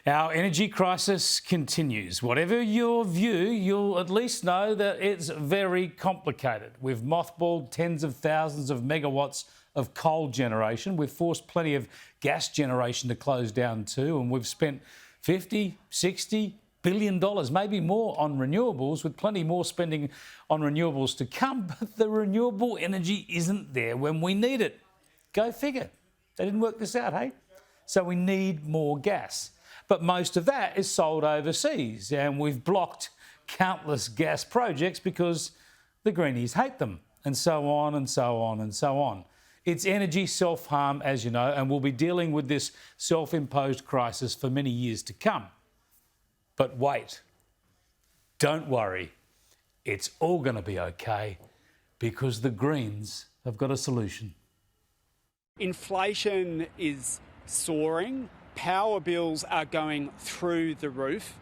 Our energy crisis continues. Whatever your view, you'll at least know that it's very complicated. We've mothballed tens of thousands of megawatts of coal generation. We've forced plenty of gas generation to close down too, and we've spent $50, $60 billion, maybe more, on renewables, with plenty more spending on renewables to come. But the renewable energy isn't there when we need it. Go figure. They didn't work this out, hey? So we need more gas. But most of that is sold overseas, and we've blocked countless gas projects because the greenies hate them, and so on and so on and so on. It's energy self-harm, as you know, and we'll be dealing with this self-imposed crisis for many years to come. But wait, don't worry, it's all going to be okay because the Greens have got a solution. Inflation is soaring, power bills are going through the roof.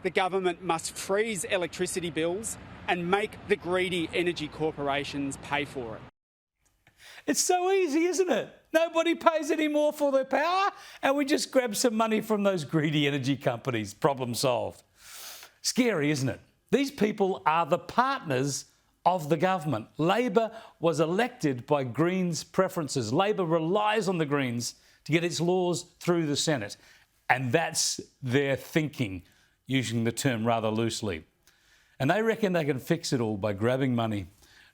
The government must freeze electricity bills and make the greedy energy corporations pay for it. It's so easy, isn't it? Nobody pays any more for their power, and we just grab some money from those greedy energy companies. Problem solved. Scary, isn't it? These people are the partners of the government. Labor was elected by Greens' preferences. Labor relies on the Greens to get its laws through the Senate. And that's their thinking, using the term rather loosely. And they reckon they can fix it all by grabbing money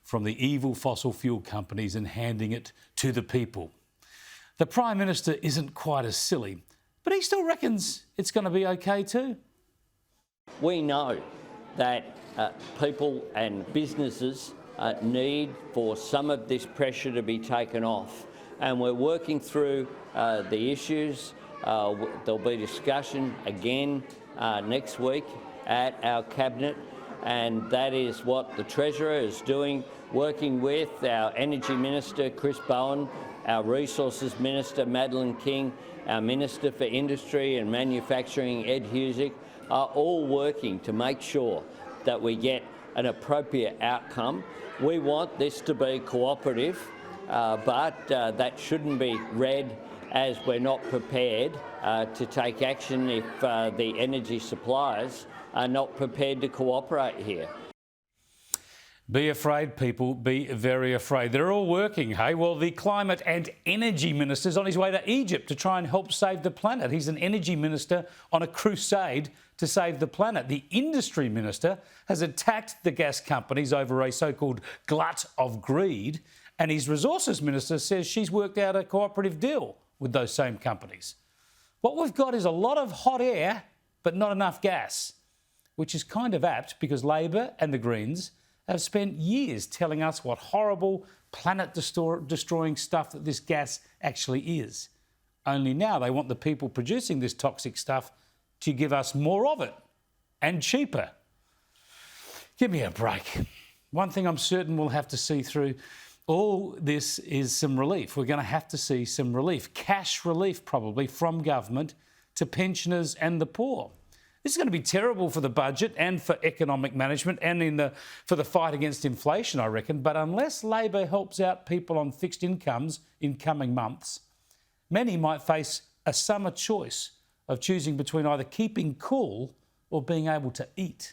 from the evil fossil fuel companies and handing it to the people. The Prime Minister isn't quite as silly, but he still reckons it's going to be okay too. We know that people and businesses need for some of this pressure to be taken off, and we're working through the issues. There'll be discussion again next week at our Cabinet, and that is what the Treasurer is doing, working with our Energy Minister, Chris Bowen, our Resources Minister, Madeleine King, our Minister for Industry and Manufacturing, Ed Husic, are all working to make sure that we get an appropriate outcome. We want this to be cooperative, but that shouldn't be read as we're not prepared to take action if the energy suppliers are not prepared to cooperate here. Be afraid, people. Be very afraid. They're all working, hey? Well, the Climate and Energy Minister's on his way to Egypt to try and help save the planet. He's an energy minister on a crusade to save the planet. The Industry Minister has attacked the gas companies over a so-called glut of greed, and his Resources Minister says she's worked out a cooperative deal with those same companies. What we've got is a lot of hot air, but not enough gas, which is kind of apt because Labor and the Greens have spent years telling us what horrible, planet-destroying stuff that this gas actually is. Only now they want the people producing this toxic stuff to give us more of it, and cheaper. Give me a break. One thing I'm certain we'll have to see through all this is some relief. We're going to have to see some relief, cash relief probably, from government to pensioners and the poor. This is going to be terrible for the budget and for economic management and for the fight against inflation, I reckon. But unless Labor helps out people on fixed incomes in coming months, many might face a summer choice of choosing between either keeping cool or being able to eat.